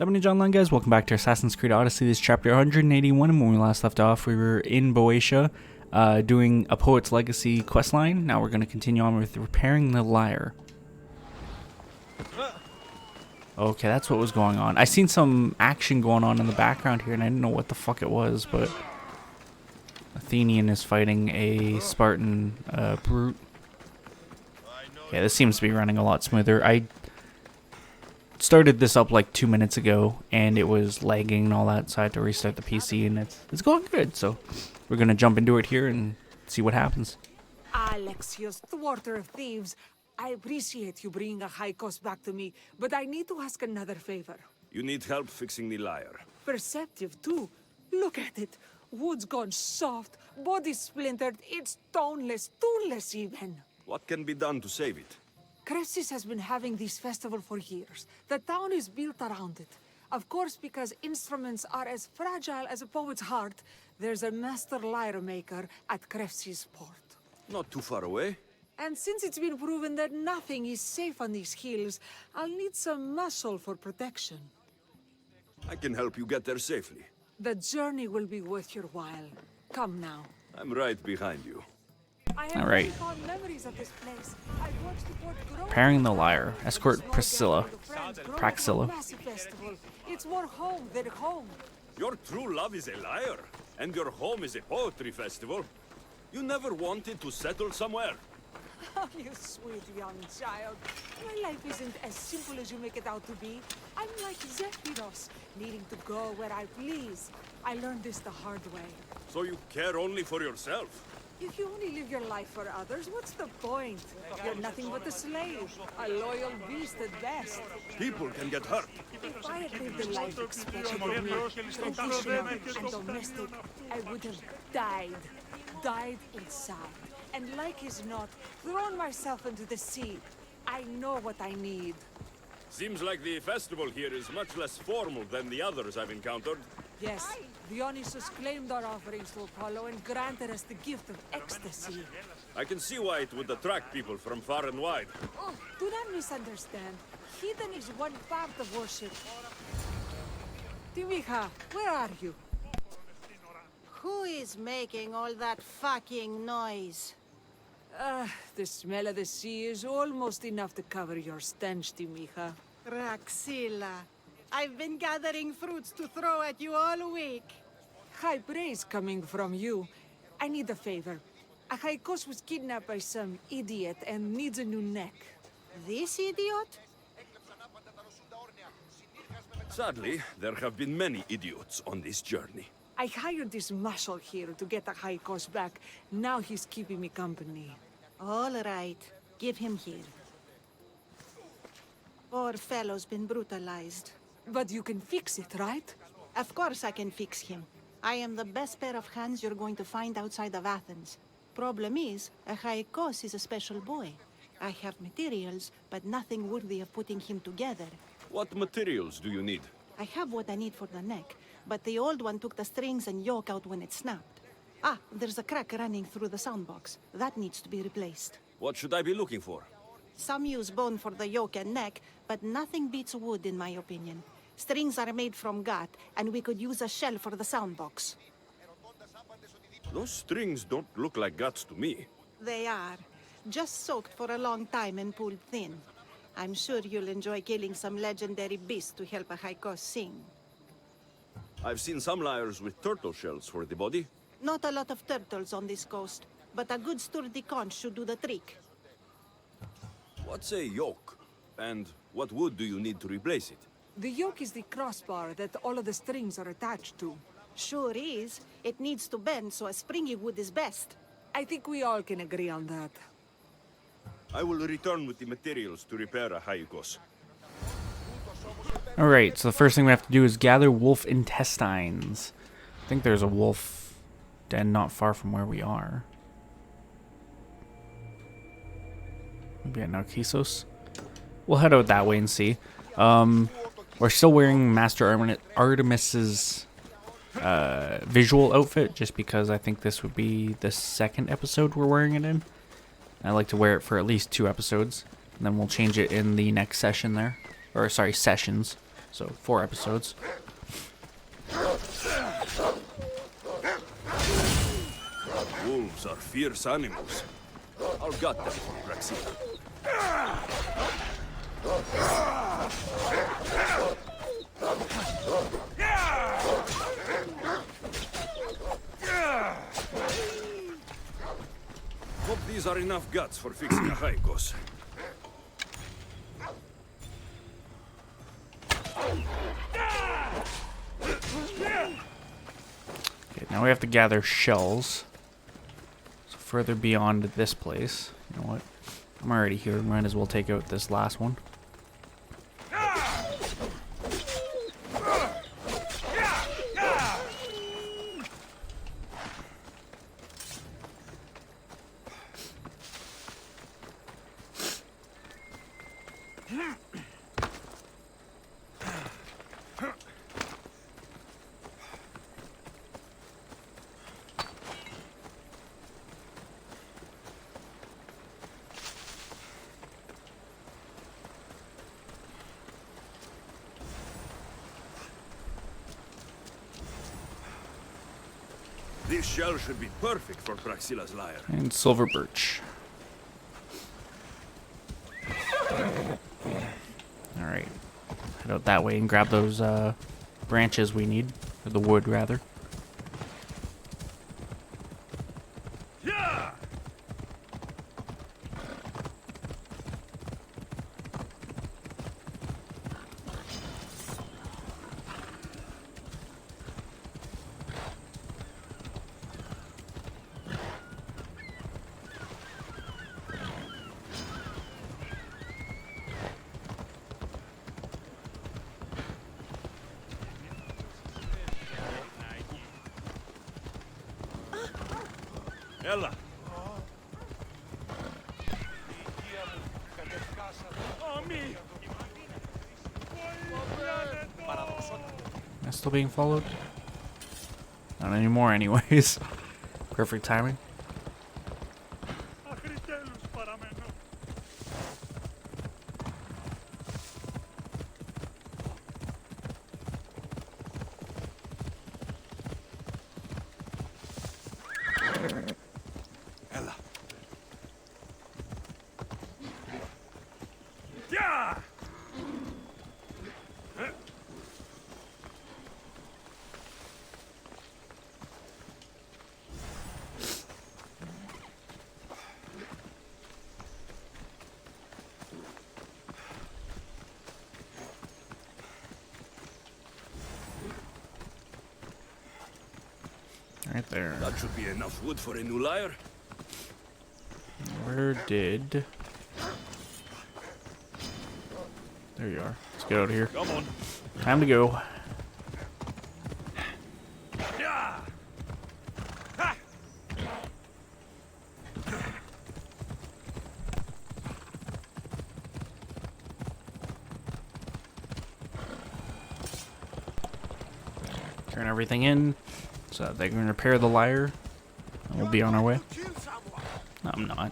What's online, guys? Welcome back to Assassin's Creed Odyssey. This is chapter 181, and when we last left off, we were in Boeotia, doing a Poet's Legacy questline. Now we're going to continue on with repairing the lyre. Okay, that's what was going on. I seen some action going on in the background here, and I didn't know what the fuck it was, but Athenian is fighting a Spartan brute. Yeah, this seems to be running a lot smoother. I started this up like 2 minutes ago and it was lagging and all that, so I had to restart the PC, and it's going good. So we're gonna jump into it here and see what happens. Alexios, thwarter of thieves, I appreciate you bringing a high cost back to me, but I need to ask another favor. You need help fixing the lyre. Perceptive too. Look at it. Wood's gone soft, body splintered, it's toneless, tooless even. What can be done to save it? Cressis has been having this festival for years. The town is built around it. Of course, because instruments are as fragile as a poet's heart, there's a master lyre maker at Cressis port. Not too far away. And since it's been proven that nothing is safe on these hills, I'll need some muscle for protection. I can help you get there safely. The journey will be worth your while. Come now. I'm right behind you. All right. Repairing the lyre. Escort Priscilla. Praxilla. It's more home than home. Your true love is a lyre, and your home is a poetry festival. You never wanted to settle somewhere. Oh, you sweet young child. My life isn't as simple as you make it out to be. I'm like Zephyros, needing to go where I please. I learned this the hard way. So you care only for yourself? If you only live your life for others, what's the point? You're nothing but a slave, a loyal beast at best. People can get hurt. If I had lived a life expected of me, traditional and domestic, I would have died. Died inside. And like as not, thrown myself into the sea. I know what I need. Seems like the festival here is much less formal than the others I've encountered. Yes, Dionysus claimed our offerings to Apollo and granted us the gift of ecstasy. I can see why it would attract people from far and wide. Oh, do not misunderstand. Heathen is one part of worship. Timiha, where are you? Who is making all that fucking noise? The smell of the sea is almost enough to cover your stench, Timiha. Praxilla, I've been gathering fruits to throw at you all week. High praise coming from you. I need a favor. Achaikos was kidnapped by some idiot and needs a new neck. This idiot? Sadly, there have been many idiots on this journey. I hired this muscle here to get Achaikos back. Now he's keeping me company. All right, give him here. Poor fellow's been brutalized. But you can fix it, right? Of course I can fix him. I am the best pair of hands you're going to find outside of Athens. Problem is, Achaikos is a special boy. I have materials, but nothing worthy of putting him together. What materials do you need? I have what I need for the neck, but the old one took the strings and yoke out when it snapped. Ah, there's a crack running through the soundbox. That needs to be replaced. What should I be looking for? Some use bone for the yoke and neck, but nothing beats wood in my opinion. Strings are made from gut, and we could use a shell for the soundbox. Those strings don't look like guts to me. They are. Just soaked for a long time and pulled thin. I'm sure you'll enjoy killing some legendary beast to help Achaikos sing. I've seen some lyres with turtle shells for the body. Not a lot of turtles on this coast, but a good sturdy conch should do the trick. What's a yoke? And what wood do you need to replace it? The yoke is the crossbar that all of the strings are attached to. Sure is. It needs to bend, so a springy wood is best. I think we all can agree on that. I will return with the materials to repair Achaikos. Alright, so the first thing we have to do is gather wolf intestines. I think there's a wolf den not far from where we are. Maybe at Narcissus. We'll head out that way and see. We're still wearing Master Artemis's visual outfit, just because I think this would be the second episode we're wearing it in. I like to wear it for at least 2 episodes, and then we'll change it in the next session there. Or, sorry, sessions. So 4 episodes. Wolves are fierce animals. I'll gut them for Praxila. Hope these are enough guts for fixing a Haikos. Okay, now we have to gather shells. So further beyond this place. You know what? I'm already here. Might as well take out this last one. This shell should be perfect for Praxila's lyre. And silver birch. Alright. Head out that way and grab those branches we need. Or the wood, rather. Yeah! Ella. Am I still being followed? Not anymore, anyways. Perfect timing. Ella. Yeah! Right there. That should be enough wood for a new lyre. Where did... There you are. Let's get out of here. Come on. Time to go. Yeah! Ha! Turn everything in so that they can repair the lyre. And we'll be on our way. No, I'm not.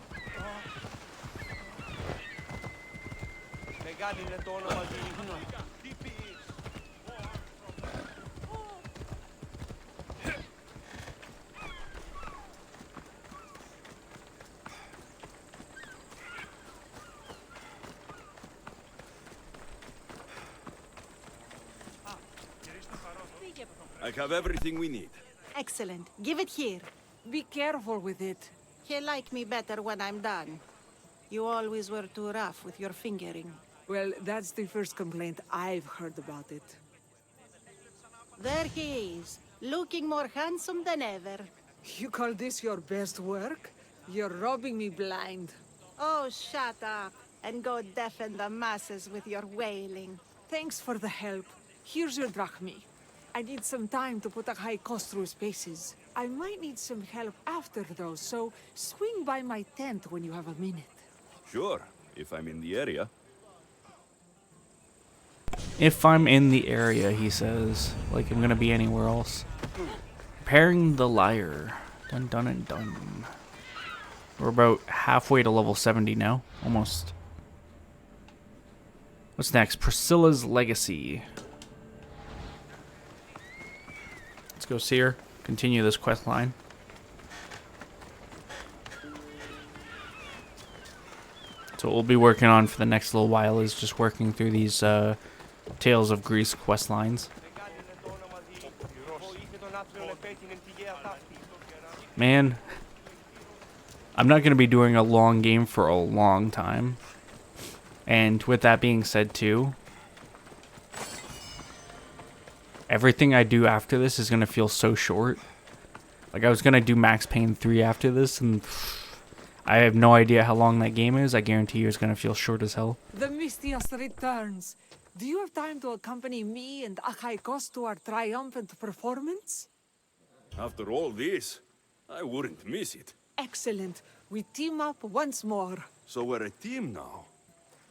I have everything we need. Excellent. Give it here. Be careful with it. He'll like me better when I'm done. You always were too rough with your fingering. Well, that's the first complaint I've heard about it. There he is, looking more handsome than ever. You call this your best work? You're robbing me blind. Oh, shut up, and go deafen the masses with your wailing. Thanks for the help. Here's your drachmi. I need some time to put a high cost through spaces. I might need some help after though, so swing by my tent when you have a minute. Sure, if I'm in the area. If I'm in the area, he says. Like I'm gonna be anywhere else. Repairing the lyre. Dun dun and dun. We're about halfway to level 70 now. Almost. What's next? Priscilla's Legacy. go see her. Continue this quest line. So what we'll be working on for the next little while is just working through these Tales of Greece quest lines. Man, I'm not going to be doing a long game for a long time. And with that being said too, everything I do after this is going to feel so short. Like I was going to do Max Payne 3 after this, and I have no idea how long that game is. I guarantee you it's going to feel short as hell. The Mystios returns. Do you have time to accompany me and Achaikos to our triumphant performance? After all this, I wouldn't miss it. Excellent. We team up once more. So we're a team now.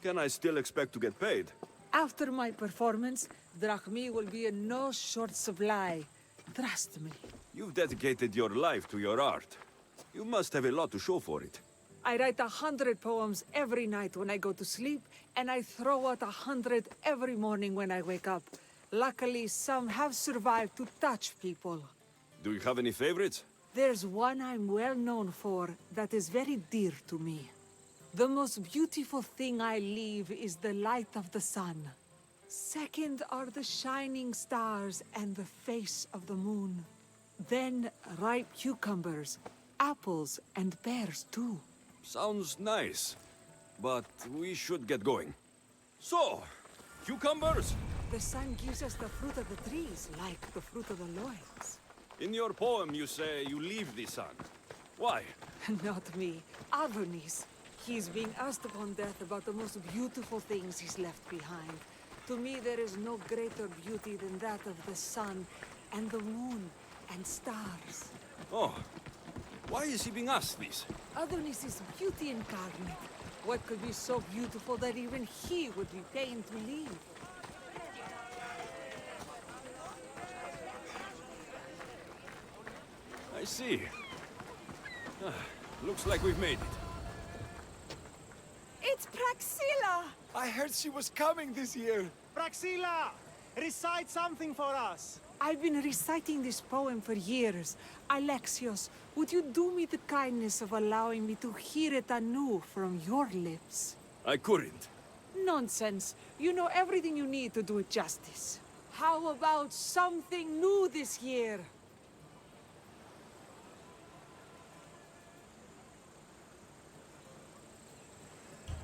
Can I still expect to get paid? After my performance, drachmi will be in no short supply. Trust me. You've dedicated your life to your art. You must have a lot to show for it. I write 100 poems every night when I go to sleep, and I throw out 100 every morning when I wake up. Luckily, some have survived to touch people. Do you have any favorites? There's one I'm well known for that is very dear to me. The most beautiful thing I leave is the light of the sun. Second are the shining stars and the face of the moon. Then ripe cucumbers, apples, and pears too. Sounds nice, but we should get going. So, cucumbers? The sun gives us the fruit of the trees, like the fruit of the loins. In your poem you say you leave the sun. Why? Not me, Adonis. He's being asked upon death about the most beautiful things he's left behind. To me, there is no greater beauty than that of the sun, and the moon, and stars. Oh, why is he being asked this? Adonis is beauty incarnate. What could be so beautiful that even he would be pained to leave? I see. Looks like we've made it. It's Praxilla! I heard she was coming this year. Praxilla, recite something for us. I've been reciting this poem for years. Alexios, would you do me the kindness of allowing me to hear it anew from your lips? I couldn't. Nonsense. You know everything you need to do it justice. How about something new this year?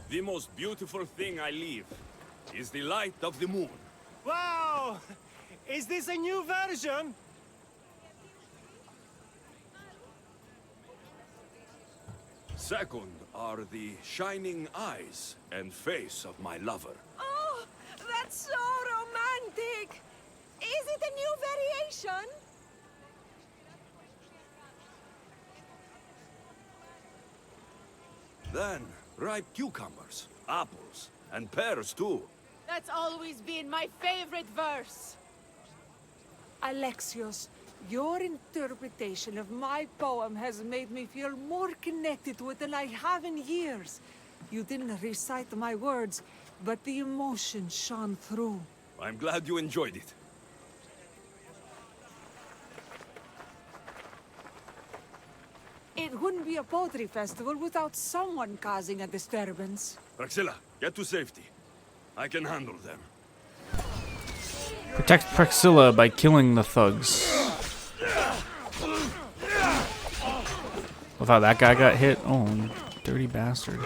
The most beautiful thing I leave is the light of the moon. Wow! Is this a new version? Second are the shining eyes and face of my lover. Oh, that's so romantic! Is it a new variation? Then, ripe cucumbers, apples, and pears too. That's always been my favorite verse. Alexios, your interpretation of my poem has made me feel more connected to it than I have in years. You didn't recite my words, but the emotion shone through. I'm glad you enjoyed it. It wouldn't be a poetry festival without someone causing a disturbance. Praxilla, get to safety. I can handle them. Protect Praxilla by killing the thugs. Love how that guy got hit. Oh, dirty bastard.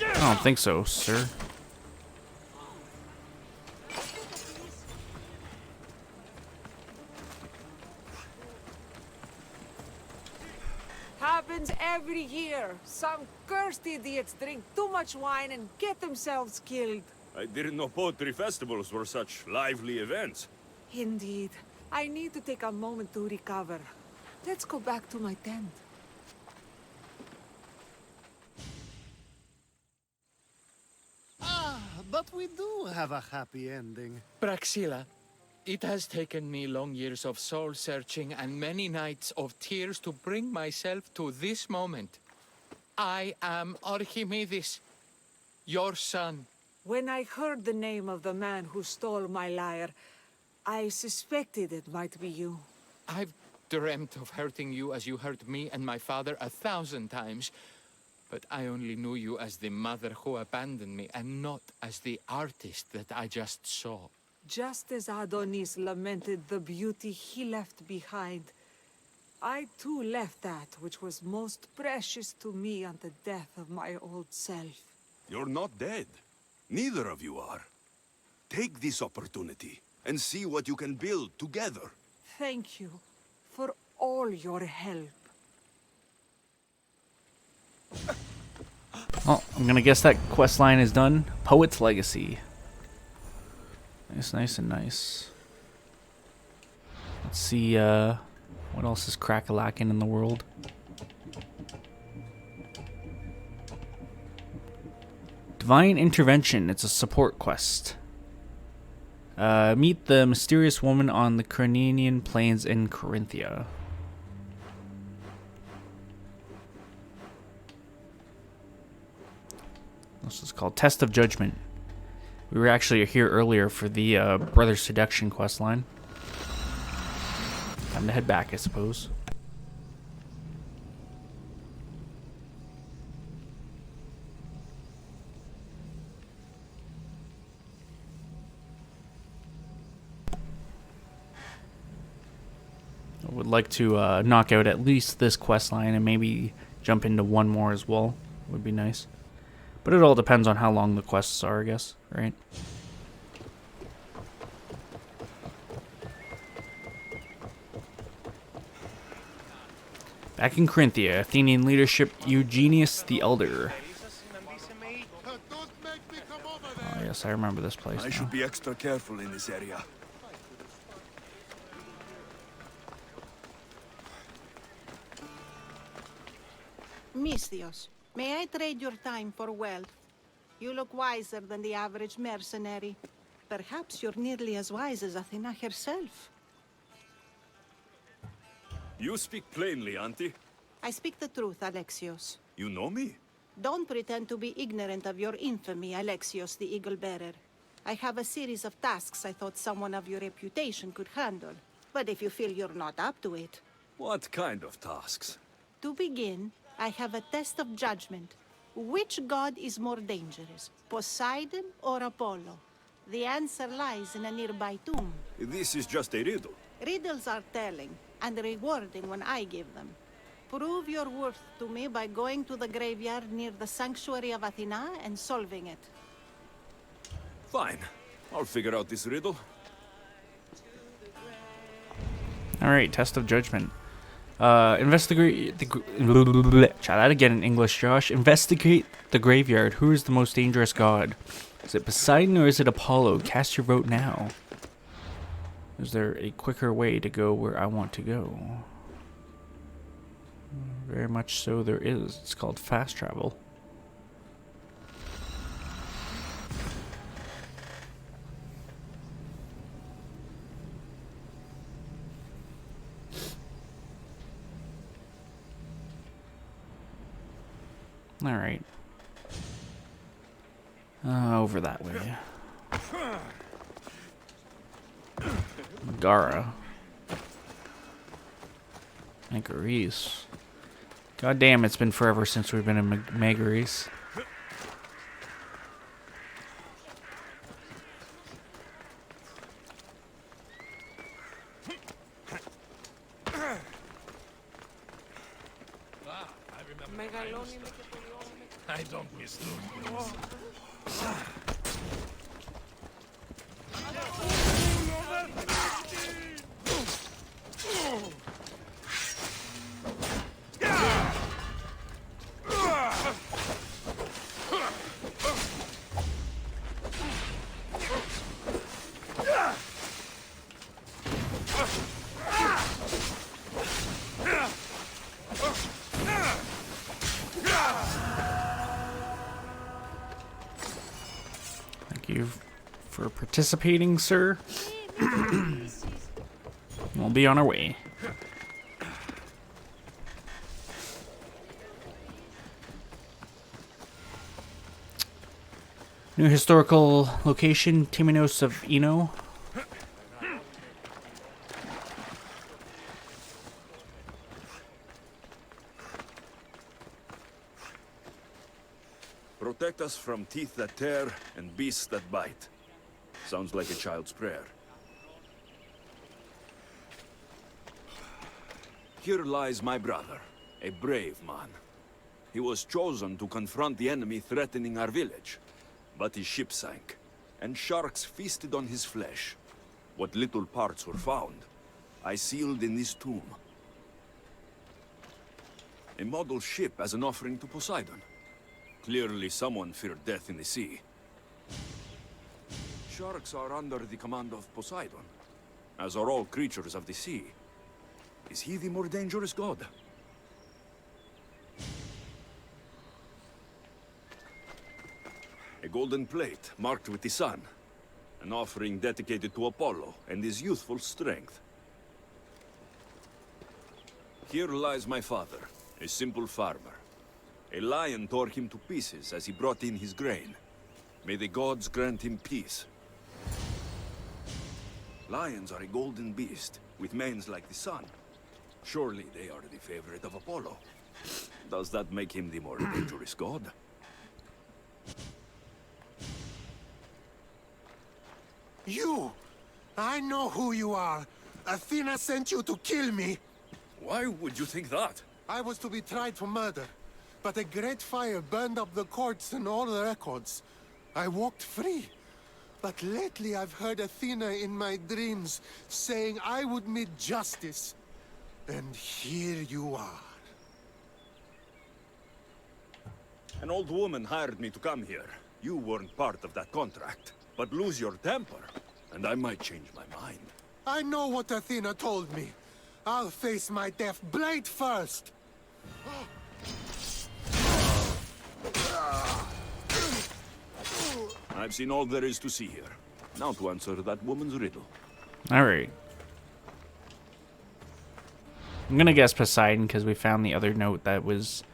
I don't think so, sir. Happens every year. Some cursed idiots drink too much wine and get themselves killed. I didn't know poetry festivals were such lively events. Indeed. I need to take a moment to recover. Let's go back to my tent. But we do have a happy ending. Praxila, it has taken me long years of soul searching and many nights of tears to bring myself to this moment. I am Archimedes, your son. When I heard the name of the man who stole my lyre, I suspected it might be you. I've dreamt of hurting you as you hurt me and my father 1,000 times, but I only knew you as the mother who abandoned me and not as the artist that I just saw. Just as Adonis lamented the beauty he left behind, I too left that which was most precious to me on the death of my old self. You're not dead. Neither of you are. Take this opportunity and see what you can build together. Thank you for all your help. Well, I'm gonna guess that quest line is done. Poet's Legacy. Nice and nice. Let's see what else is crack-a-lacking in the world. Divine Intervention. It's a support quest. Meet the mysterious woman on the Cranian plains in Corinthia. This is called Test of Judgment. We were actually here earlier for the Brother Seduction quest line. Time to head back, I suppose. I would like to knock out at least this quest line and maybe jump into one more as well. Would be nice. But it all depends on how long the quests are, I guess, right? Back in Corinthia, Athenian leadership, Eugenius the Elder. Oh yes, I remember this place I now. should be extra careful in this area. Misthios, may I trade your time for wealth? You look wiser than the average mercenary. Perhaps you're nearly as wise as Athena herself. You speak plainly, Auntie. I speak the truth, Alexios. You know me? Don't pretend to be ignorant of your infamy, Alexios the Eagle-Bearer. I have a series of tasks I thought someone of your reputation could handle. But if you feel you're not up to it... What kind of tasks? To begin, I have a test of judgment. Which god is more dangerous, Poseidon or Apollo? The answer lies in a nearby tomb. This is just a riddle. Riddles are telling, and rewarding when I give them. Prove your worth to me by going to the graveyard near the sanctuary of Athena and solving it. Fine. I'll figure out this riddle. Alright, Test of Judgment. Investigate the... Try that again in English, Josh. Investigate the graveyard. Who is the most dangerous god? Is it Poseidon or is it Apollo? Cast your vote now. Is there a quicker way to go where I want to go? Very much so there is. It's called fast travel. Alright. Over that way. Megara. Megaris. God damn, it's been forever since we've been in Megaris. I don't miss those. for participating, sir. We'll be on our way. New historical location, Timinos of Eno. Protect us from teeth that tear and beasts that bite. Sounds like a child's prayer. Here lies my brother, a brave man. He was chosen to confront the enemy threatening our village, but his ship sank, and sharks feasted on his flesh. What little parts were found, I sealed in this tomb. A model ship as an offering to Poseidon. Clearly someone feared death in the sea. Sharks are under the command of Poseidon, as are all creatures of the sea. Is he the more dangerous god? A golden plate marked with the sun. An offering dedicated to Apollo and his youthful strength. Here lies my father, a simple farmer. A lion tore him to pieces as he brought in his grain. May the gods grant him peace. Lions are a golden beast, with manes like the sun. Surely they are the favorite of Apollo. Does that make him the more dangerous god? You! I know who you are. Athena sent you to kill me. Why would you think that? I was to be tried for murder, but a great fire burned up the courts and all the records. I walked free. But lately I've heard Athena in my dreams saying I would meet justice. And here you are. An old woman hired me to come here. You weren't part of that contract. But lose your temper, and I might change my mind. I know what Athena told me. I'll face my death blade first. I've seen all there is to see here. Now to answer that woman's riddle. Alright. I'm gonna guess Poseidon because we found the other note that was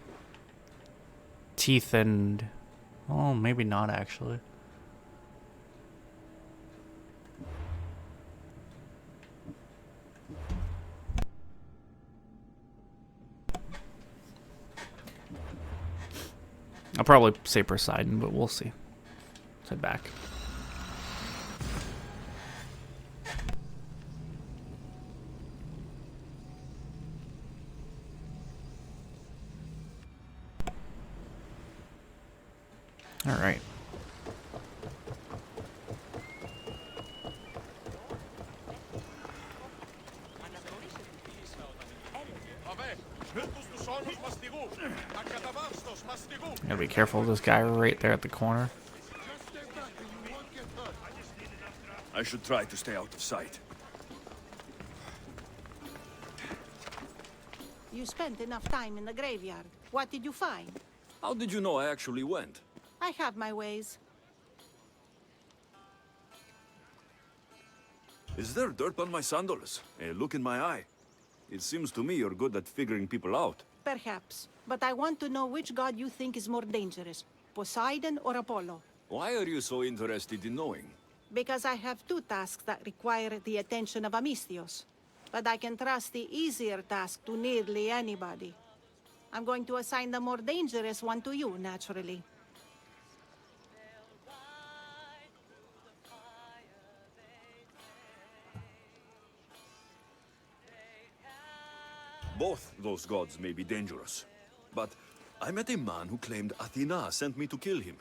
teeth and... Oh, maybe not actually. I'll probably say Poseidon, but we'll see. Let's head back. All right. Gotta be careful of this guy right there at the corner. I should try to stay out of sight. You spent enough time in the graveyard. What did you find? How did you know I actually went? I have my ways. Is there dirt on my sandals? A look in my eye? It seems to me you're good at figuring people out. Perhaps. But I want to know which god you think is more dangerous, Poseidon or Apollo. Why are you so interested in knowing? Because I have two tasks that require the attention of Amistios. But I can trust the easier task to nearly anybody. I'm going to assign the more dangerous one to you, naturally. Both those gods may be dangerous. But I met a man who claimed Athena sent me to kill him.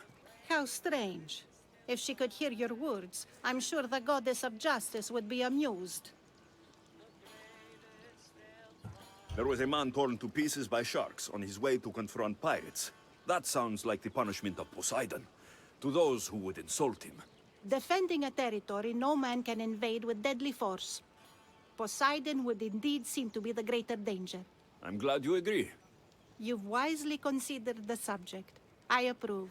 How strange. If she could hear your words, I'm sure the goddess of justice would be amused. There was a man torn to pieces by sharks on his way to confront pirates. That sounds like the punishment of Poseidon, to those who would insult him. Defending a territory no man can invade with deadly force. Poseidon would indeed seem to be the greater danger. I'm glad you agree. You've wisely considered the subject. I approve.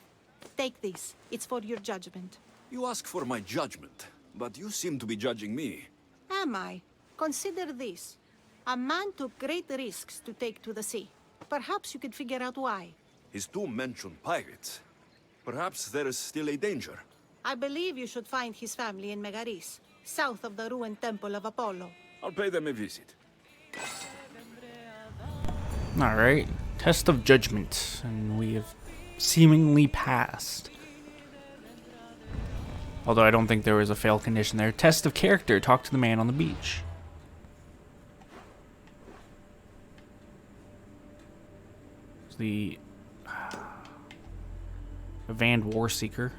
Take this. It's for your judgment. You ask for my judgment, but you seem to be judging me. Am I? Consider this. A man took great risks to take to the sea. Perhaps you could figure out why. His tomb mentioned pirates. Perhaps there is still a danger. I believe you should find his family in Megaris, south of the ruined temple of Apollo. I'll pay them a visit. Alright. Test of judgment. And we have seemingly passed. Although I don't think there was a fail condition there. Test of character. Talk to the man on the beach. The Van Warseeker.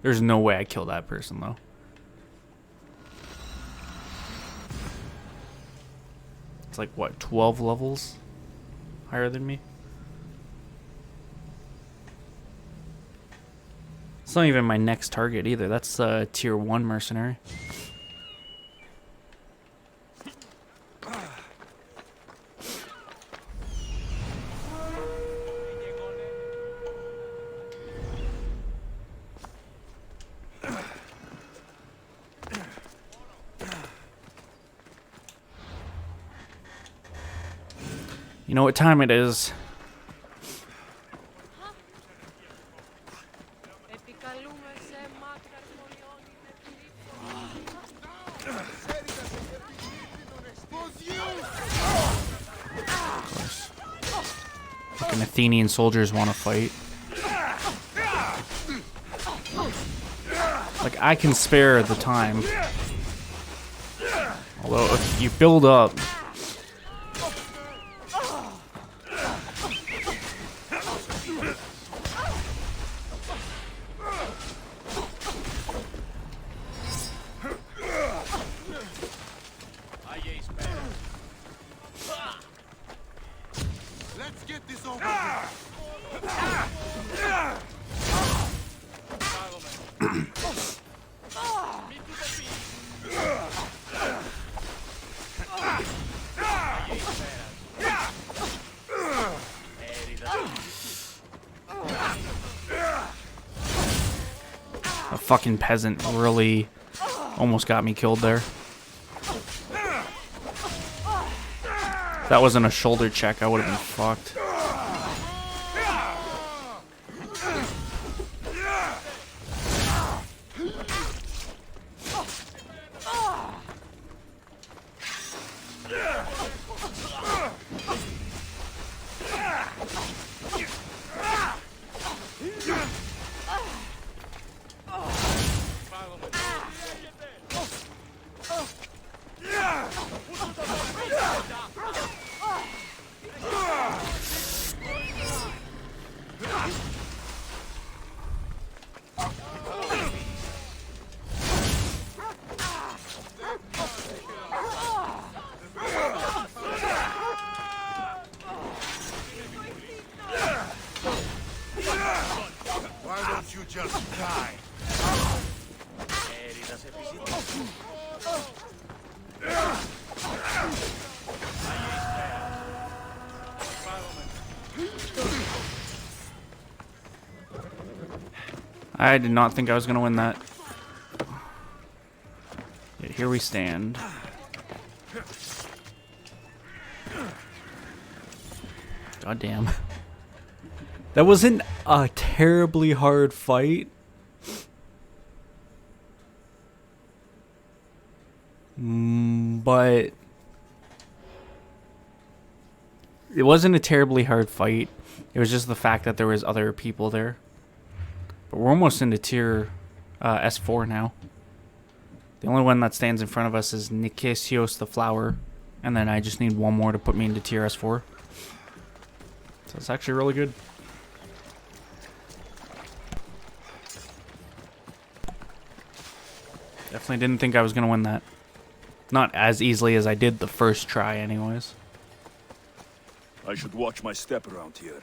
There's no way I kill that person though. It's like what, 12 levels higher than me? It's not even my next target either. That's tier 1 mercenary. You know what time it is. Fucking Athenian soldiers want to fight. Like, I can spare the time. Although, if you build up... Let's get this over with. A fucking peasant really almost got me killed there. If that wasn't a shoulder check, I would have been fucked. Why don't you just die? I did not think I was going to win that. Yet here we stand. God damn. That wasn't a terribly hard fight. But it wasn't a terribly hard fight. It was just the fact that there was other people there. But we're almost into tier S4 now. The only one that stands in front of us is Nikesios the Flower. And then I just need one more to put me into tier S4. So it's actually really good. Definitely didn't think I was going to win that. Not as easily as I did the first try anyways. I should watch my step around here.